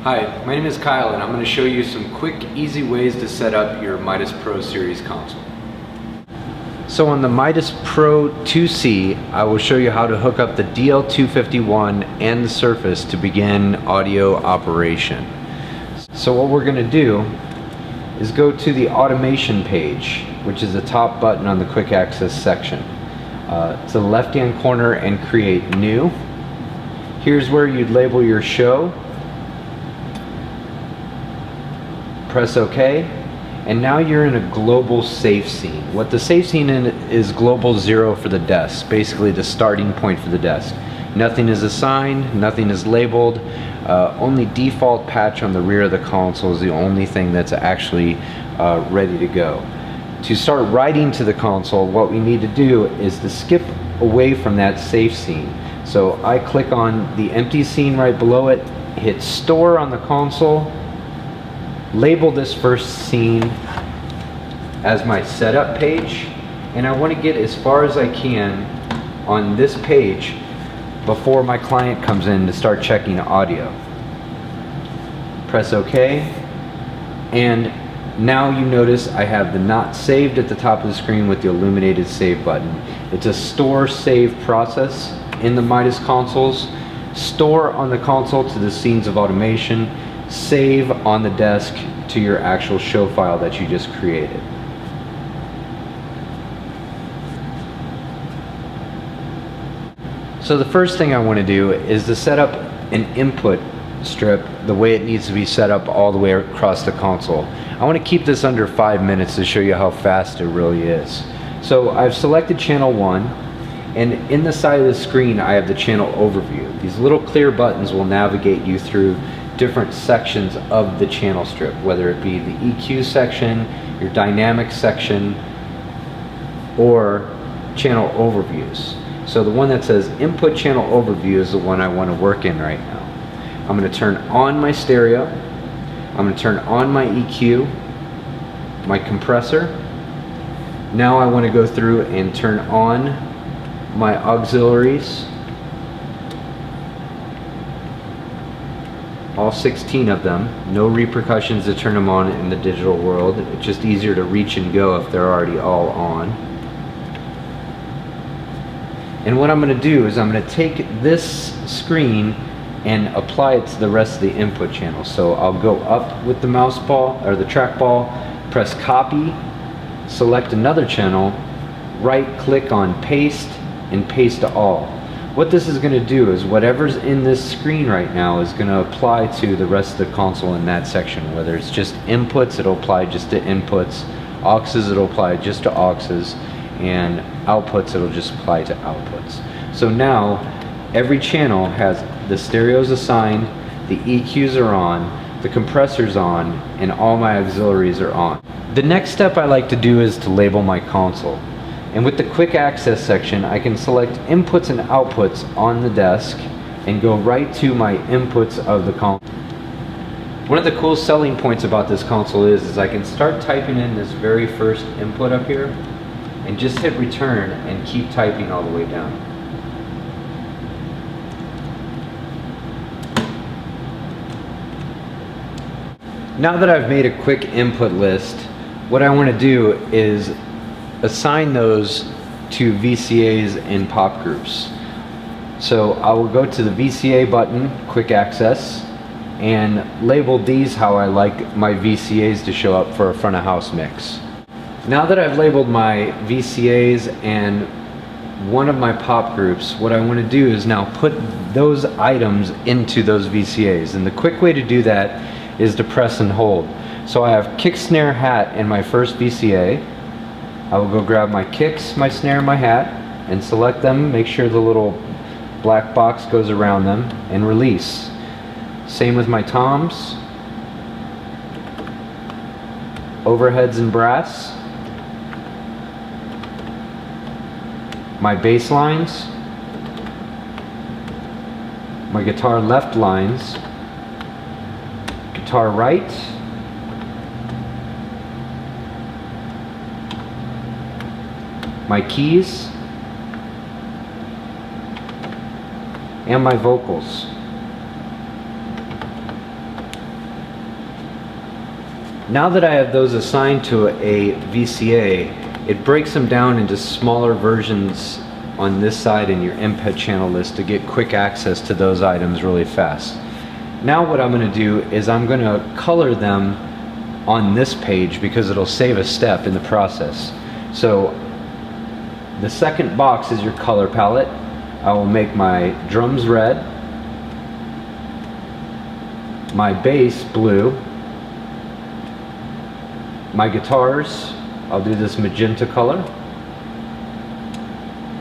Hi, my name is Kyle and I'm going to show you some quick, easy ways to set up your MIDAS Pro series console. So on the MIDAS Pro 2C, I will show you how to hook up the DL251 and the Surface to begin audio operation. So what we're going to do is go to the automation page, which is the top button on the quick access section. To the left hand corner and create new. Here's where you'd label your show. Press OK, and now you're in a global safe scene. What the safe scene is global 0 for the desk, basically the starting point for the desk. Nothing is assigned, nothing is labeled, only default patch on the rear of the console is the only thing that's actually ready to go. To start writing to the console, what we need to do is to skip away from that safe scene. So I click on the empty scene right below it, hit store on the console, label this first scene as my setup page, and I want to get as far as I can on this page before my client comes in to start checking audio. Press OK, and now you notice I have the not saved at the top of the screen with the illuminated save button. It's a store save process in the MIDAS consoles. Store on the console to the scenes of automation, save on the desk to your actual show file that you just created. So the first thing I want to do is to set up an input strip the way it needs to be set up all the way across the console. I want to keep this under 5 minutes to show you how fast it really is. So I've selected channel 1, and in the side of the screen I have the channel overview. These little clear buttons will navigate you through different sections of the channel strip, whether it be the EQ section, your dynamic section, or channel overviews. So the one that says input channel overview is the one I want to work in right now. I'm going to turn on my stereo, I'm going to turn on my EQ, my compressor. Now I want to go through and turn on my auxiliaries, all 16 of them. No repercussions to turn them on in the digital world. It's just easier to reach and go if they're already all on. And what I'm going to do is I'm going to take this screen and apply it to the rest of the input channels. So I'll go up with the mouse ball or the trackball, press copy, select another channel, right click on paste, and paste to all. What this is going to do is whatever's in this screen right now is going to apply to the rest of the console in that section. Whether it's just inputs, it'll apply just to inputs, auxes, it'll apply just to auxes, and outputs, it'll just apply to outputs. So now every channel has the stereos assigned, the EQs are on, the compressor's on, and all my auxiliaries are on. The next step I like to do is to label my console. And with the quick access section, I can select inputs and outputs on the desk and go right to my inputs of the console. One of the cool selling points about this console is I can start typing in this very first input up here and just hit return and keep typing all the way down. Now that I've made a quick input list, what I want to do is assign those to VCAs and pop groups. So I will go to the VCA button, quick access, and label these how I like my VCAs to show up for a front of house mix. Now that I've labeled my VCAs and one of my pop groups, what I want to do is now put those items into those VCAs. And the quick way to do that is to press and hold. So I have kick, snare, hat in my first VCA. I will go grab my kicks, my snare, my hat, and select them, make sure the little black box goes around them, and release. Same with my toms, overheads and brass, my bass lines, my guitar left lines, guitar right, my keys, and my vocals. Now that I have those assigned to a VCA, it breaks them down into smaller versions on this side in your input channel list to get quick access to those items really fast. Now what I'm going to do is I'm going to color them on this page because it'll save a step in the process. So the second box is your color palette. I will make my drums red, my bass blue, my guitars, I'll do this magenta color,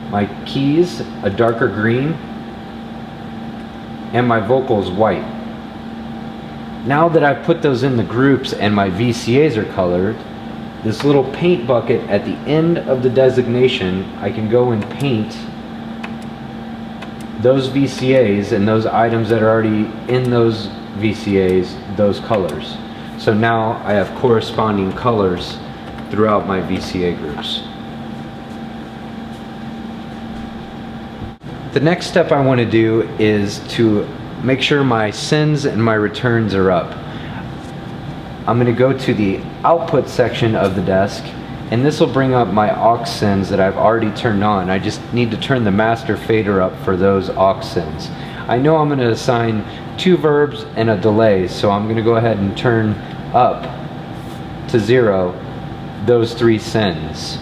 my keys a darker green, and my vocals white. Now that I've put those in the groups and my VCAs are colored, this little paint bucket at the end of the designation, I can go and paint those VCAs and those items that are already in those VCAs, those colors. So now I have corresponding colors throughout my VCA groups. The next step I want to do is to make sure my sends and my returns are up. I'm going to go to the output section of the desk, and this will bring up my aux sends that I've already turned on. I just need to turn the master fader up for those aux sends. I know I'm going to assign 2 verbs and a delay, so I'm going to go ahead and turn up to 0 those 3 sends.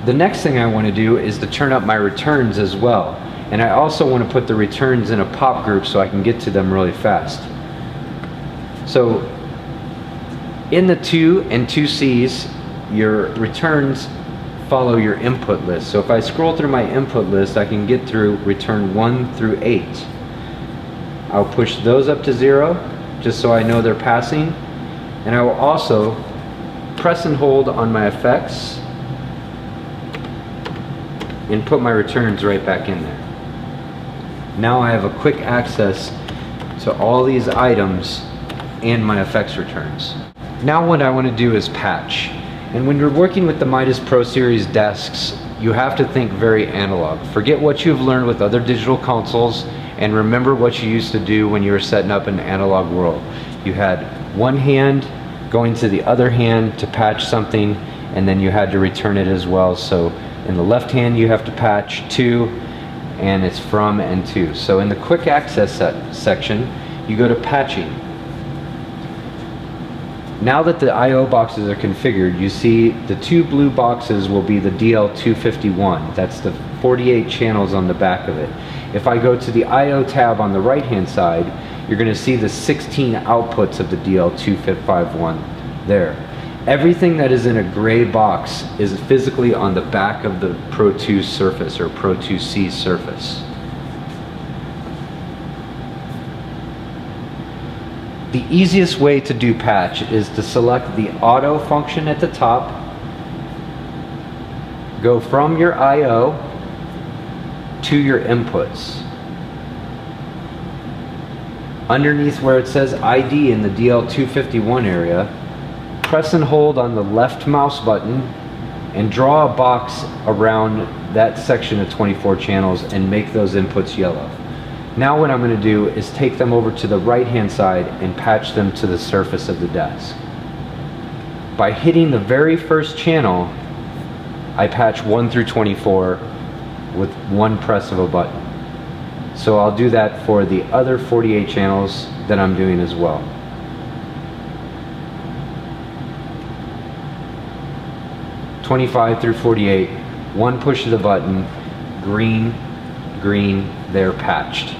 The next thing I want to do is to turn up my returns as well, and I also want to put the returns in a pop group so I can get to them really fast. So in the 2 and 2Cs, your returns follow your input list. So if I scroll through my input list, I can get through return 1 through 8. I'll push those up to 0 just so I know they're passing, and I will also press and hold on my effects and put my returns right back in there. Now I have a quick access to all these items and my effects returns. Now what I want to do is patch. And when you're working with the MIDAS Pro Series desks, you have to think very analog. Forget what you've learned with other digital consoles and remember what you used to do when you were setting up an analog world. You had one hand going to the other hand to patch something, and then you had to return it as well. So in the left hand you have to patch to, and it's from and to. So in the quick access section, you go to patching. Now that the I/O boxes are configured, you see the 2 blue boxes will be the DL251. That's the 48 channels on the back of it. If I go to the I/O tab on the right hand side, you're going to see the 16 outputs of the DL251 there. Everything that is in a gray box is physically on the back of the Pro 2 surface or Pro 2C surface. The easiest way to do patch is to select the auto function at the top, go from your I/O to your inputs. Underneath where it says ID in the DL251 area, press and hold on the left mouse button and draw a box around that section of 24 channels and make those inputs yellow. Now what I'm going to do is take them over to the right hand side and patch them to the surface of the desk. By hitting the very first channel, I patch 1 through 24 with one press of a button. So I'll do that for the other 48 channels that I'm doing as well. (25) through 48, one push of the button, green, green, they're patched.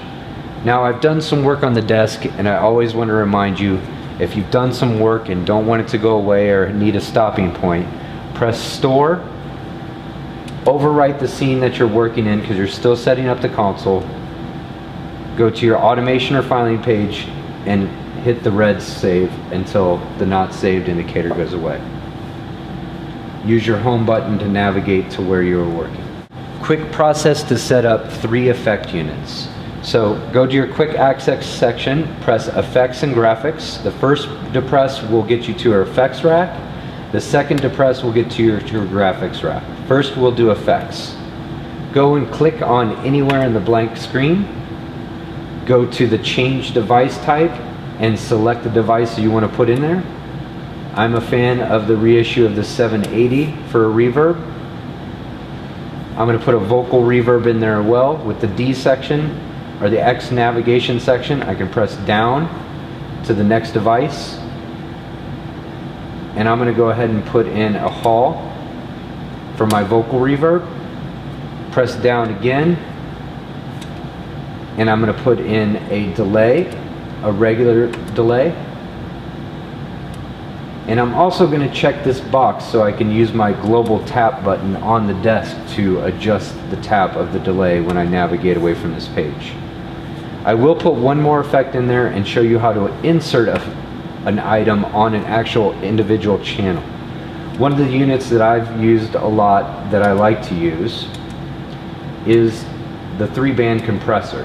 Now I've done some work on the desk, and I always want to remind you, if you've done some work and don't want it to go away or need a stopping point, press store, overwrite the scene that you're working in because you're still setting up the console, go to your automation or filing page and hit the red save until the not saved indicator goes away. Use your home button to navigate to where you are working. Quick process to set up 3 effect units. So go to your quick access section, press effects and graphics. The first depress will get you to your effects rack. The second depress will get to your graphics rack. First we'll do effects. Go and click on anywhere in the blank screen. Go to the change device type and select the device you want to put in there. I'm a fan of the reissue of the 780 for a reverb. I'm going to put a vocal reverb in there as well with the D section, or the X navigation section. I can press down to the next device, and I'm going to go ahead and put in a hall for my vocal reverb. Press down again, and I'm going to put in a delay, a regular delay. And I'm also going to check this box so I can use my global tap button on the desk to adjust the tap of the delay when I navigate away from this page. I will put one more effect in there and show you how to insert an item on an actual individual channel. One of the units that I've used a lot that I like to use is the 3-band compressor.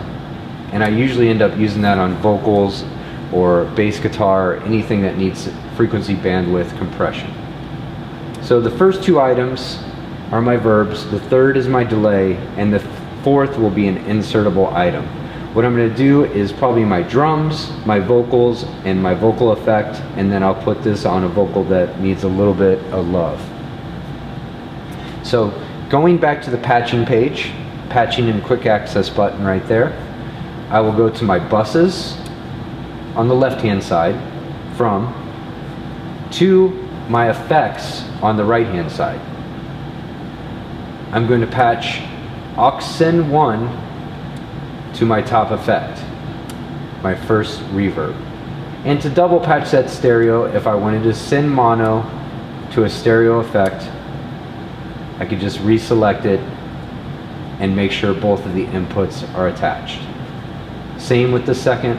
And I usually end up using that on vocals or bass guitar, or anything that needs frequency bandwidth compression. So the first two items are my verbs, the third is my delay, and the fourth will be an insertable item. What I'm going to do is probably my drums, my vocals, and my vocal effect, and then I'll put this on a vocal that needs a little bit of love. So going back to the patching page, patching and quick access button right there, I will go to my buses on the left hand side, to my effects on the right hand side. I'm going to patch aux 1 to my top effect, my first reverb. And to double patch that stereo, if I wanted to send mono to a stereo effect, I could just reselect it and make sure both of the inputs are attached. Same with the second.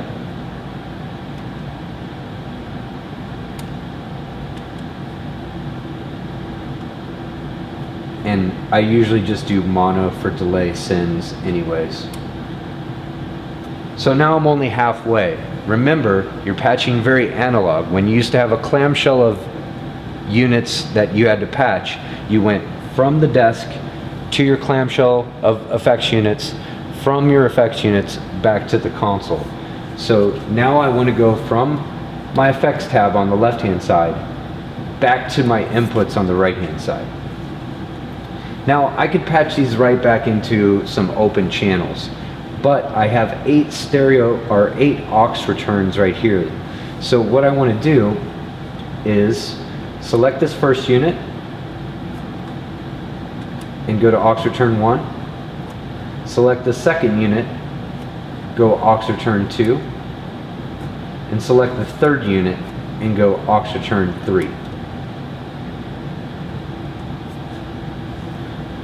And I usually just do mono for delay sends anyways. So now I'm only halfway. Remember, you're patching very analog. When you used to have a clamshell of units that you had to patch, you went from the desk to your clamshell of effects units, from your effects units back to the console. So now I want to go from my effects tab on the left hand side back to my inputs on the right hand side. Now I could patch these right back into some open channels, but I have 8 aux returns right here. So what I want to do is select this first unit and go to aux return 1. Select the second unit, go aux return 2, and select the third unit and go aux return 3.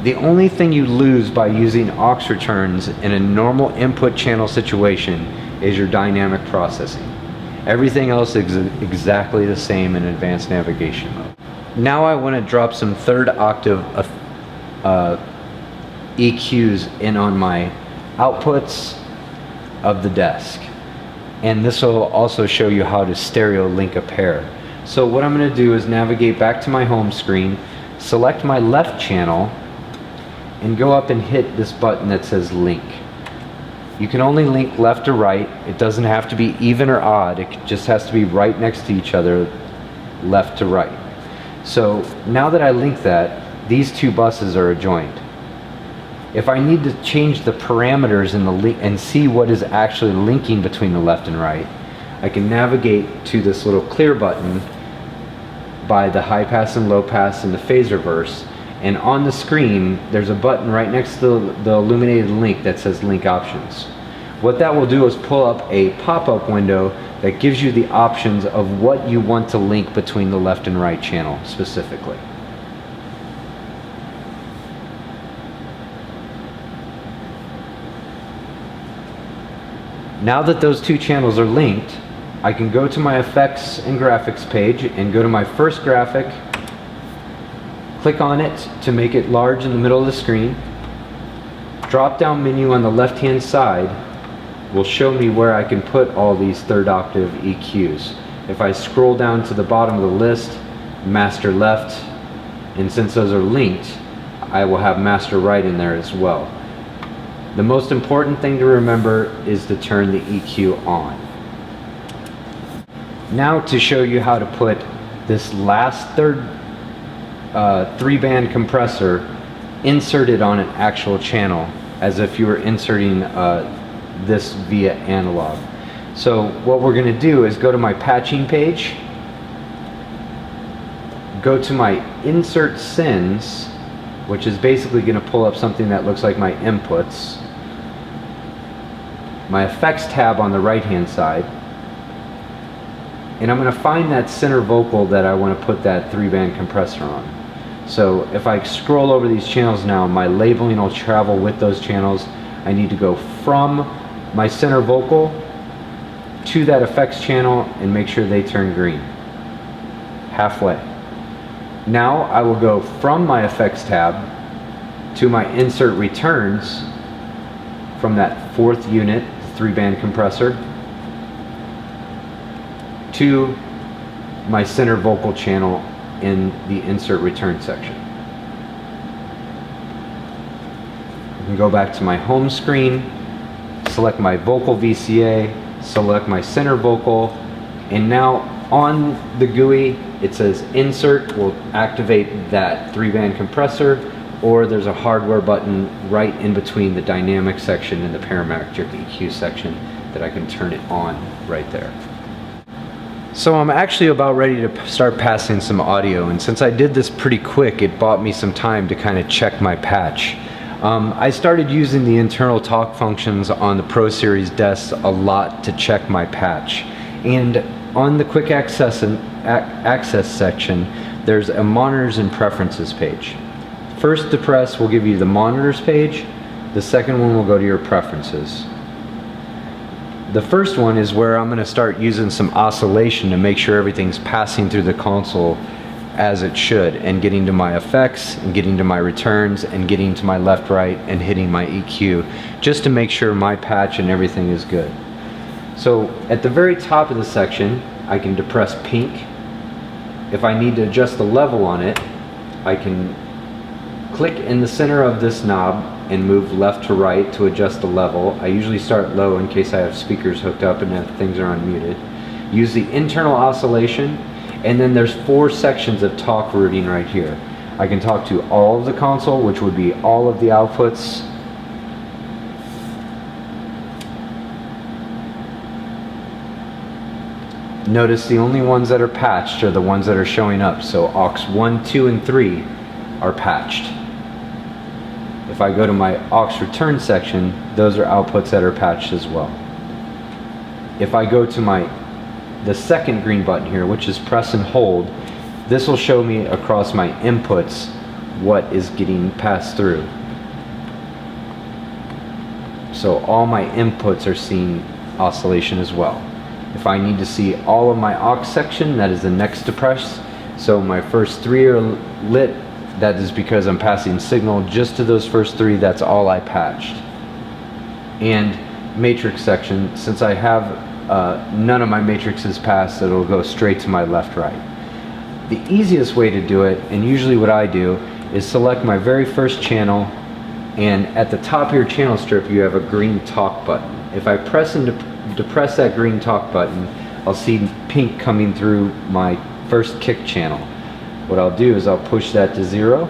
The only thing you lose by using aux returns in a normal input channel situation is your dynamic processing. Everything else is exactly the same in advanced navigation mode. Now I want to drop some third octave EQs in on my outputs of the desk. And this will also show you how to stereo link a pair. So what I'm going to do is navigate back to my home screen, select my left channel, and go up and hit this button that says link. You can only link left or right. It doesn't have to be even or odd. It just has to be right next to each other, left to right. So now that I link that, these two buses are adjoined. If I need to change the parameters in the and see what is actually linking between the left and right, I can navigate to this little clear button by the high pass and low pass and the phase reverse. And on the screen, there's a button right next to the illuminated link that says Link Options. What that will do is pull up a pop-up window that gives you the options of what you want to link between the left and right channel specifically. Now that those two channels are linked, I can go to my effects and graphics page and go to my first graphic, click on it to make it large in the middle of the screen. Drop down menu on the left hand side will show me where I can put all these third octave EQs. If I scroll down to the bottom of the list, master left, and since those are linked, I will have master right in there as well. The most important thing to remember is to turn the EQ on. Now to show you how to put this last third 3-band compressor inserted on an actual channel, as if you were inserting this via analog. So what we're going to do is go to my patching page, go to my insert sins, which is basically going to pull up something that looks like my inputs, my effects tab on the right hand side, and I'm going to find that center vocal that I want to put that 3-band compressor on. So if I scroll over these channels now, my labeling will travel with those channels. I need to go from my center vocal to that effects channel and make sure they turn green. Halfway. Now I will go from my effects tab to my insert returns from that 4th unit, 3-band compressor, to my center vocal channel in the insert return section. I can go back to my home screen, select my vocal VCA, select my center vocal, and now on the GUI it says insert will activate that 3-band compressor, or there's a hardware button right in between the dynamic section and the parametric EQ section that I can turn it on right there. So I'm actually about ready to start passing some audio, and since I did this pretty quick, it bought me some time to kind of check my patch. I started using the internal talk functions on the Pro Series desks a lot to check my patch. And on the quick access section, there's a monitors and preferences page. First depress will give you the monitors page. The second one will go to your preferences. The first one is where I'm going to start using some oscillation to make sure everything's passing through the console as it should, and getting to my effects, and getting to my returns, and getting to my left, right, and hitting my EQ, just to make sure my patch and everything is good. So at the very top of the section, I can depress pink. If I need to adjust the level on it, I can click in the center of this knob and move left to right to adjust the level. I usually start low in case I have speakers hooked up and if things are unmuted. Use the internal oscillation, and then there's 4 sections of talk routing right here. I can talk to all of the console, which would be all of the outputs. Notice the only ones that are patched are the ones that are showing up. So aux 1, 2, and 3 are patched. If I go to my aux return section, those are outputs that are patched as well. If I go to the second green button here, which is press and hold, this will show me across my inputs what is getting passed through. So all my inputs are seeing oscillation as well. If I need to see all of my aux section, that is the next depress. So my first 3 are lit. That is because I'm passing signal just to those first 3. That's all I patched. And matrix section, since I have none of my matrices passed, it'll go straight to my left, right. The easiest way to do it, and usually what I do, is select my very first channel, and at the top of your channel strip you have a green talk button. If I press and depress that green talk button, I'll see pink coming through my first kick channel. What I'll do is I'll push that to 0.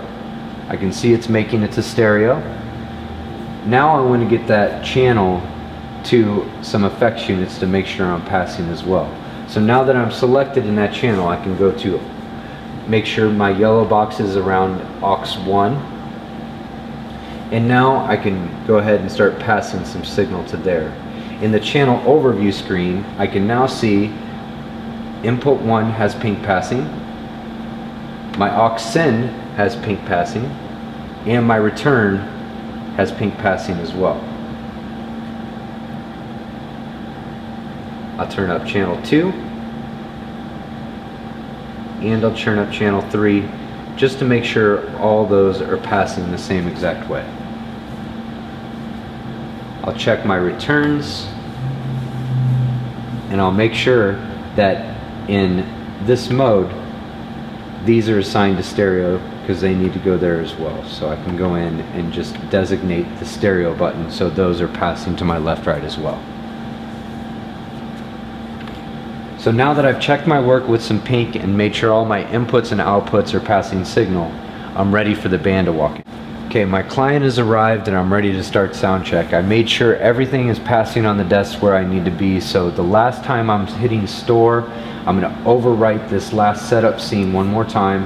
I can see it's making it to stereo. Now I want to get that channel to some effects units to make sure I'm passing as well. So now that I'm selected in that channel, I can go to make sure my yellow box is around aux 1. And now I can go ahead and start passing some signal to there. In the channel overview screen, I can now see input 1 has pink passing, my aux sin has pink passing, and my return has pink passing as well. I'll turn up channel 2, and I'll turn up channel 3, just to make sure all those are passing the same exact way. I'll check my returns, and I'll make sure that in this mode these are assigned to stereo, because they need to go there as well. So I can go in and just designate the stereo button so those are passing to my left, right as well. So now that I've checked my work with some pink and made sure all my inputs and outputs are passing signal, I'm ready for the band to walk in. Okay, my client has arrived and I'm ready to start sound check. I made sure everything is passing on the desk where I need to be, so the last time I'm hitting store, I'm going to overwrite this last setup scene one more time,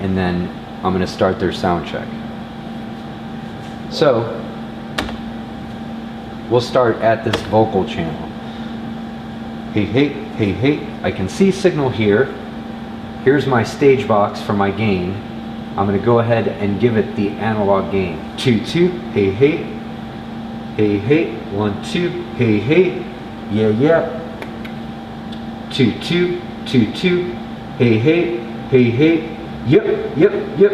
and then I'm going to start their sound check. So, we'll start at this vocal channel. Hey, hey, hey, hey, I can see signal here. Here's my stage box for my gain. I'm going to go ahead and give it the analog gain. 2, 2, hey, hey, hey, hey, 1, 2, hey, hey, yeah, yeah. 2, 2, 2, 2, hey, hey, hey, hey, yep, yep, yep.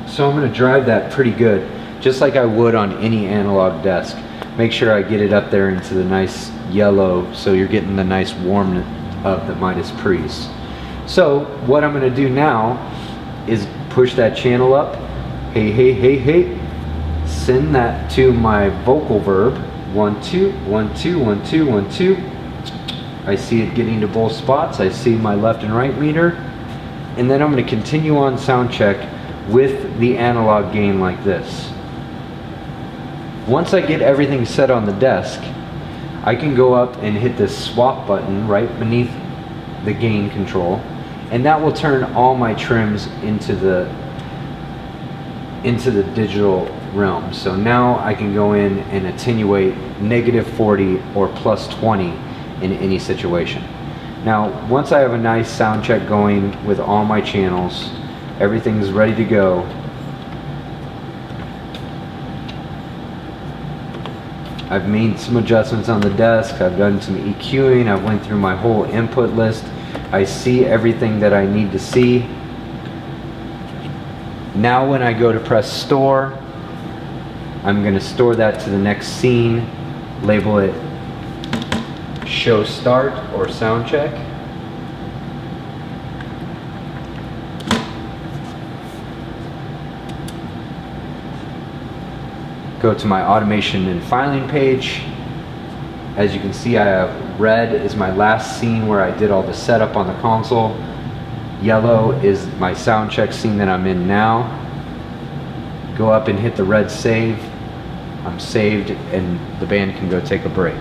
So I'm going to drive that pretty good, just like I would on any analog desk. Make sure I get it up there into the nice yellow, so you're getting the nice warmth of the MIDAS Pros. So what I'm going to do now is push that channel up, hey, hey, hey, hey, send that to my vocal verb, 1, 2, 1, 2, 1, 2, 1, 2. I see it getting to both spots. I see my left and right meter, and then I'm going to continue on sound check with the analog gain like this. Once I get everything set on the desk, I can go up and hit this swap button right beneath the gain control, and that will turn all my trims into the digital realm. So now I can go in and attenuate -40 or +20 in any situation. Now, once I have a nice sound check going with all my channels, everything's ready to go. I've made some adjustments on the desk, I've done some EQing, I've went through my whole input list. I see everything that I need to see. Now when I go to press store, I'm going to store that to the next scene, label it show start or sound check. Go to my automation and filing page. As you can see, I have red is my last scene where I did all the setup on the console. Yellow is my sound check scene that I'm in now. Go up and hit the red save. I'm saved and the band can go take a break.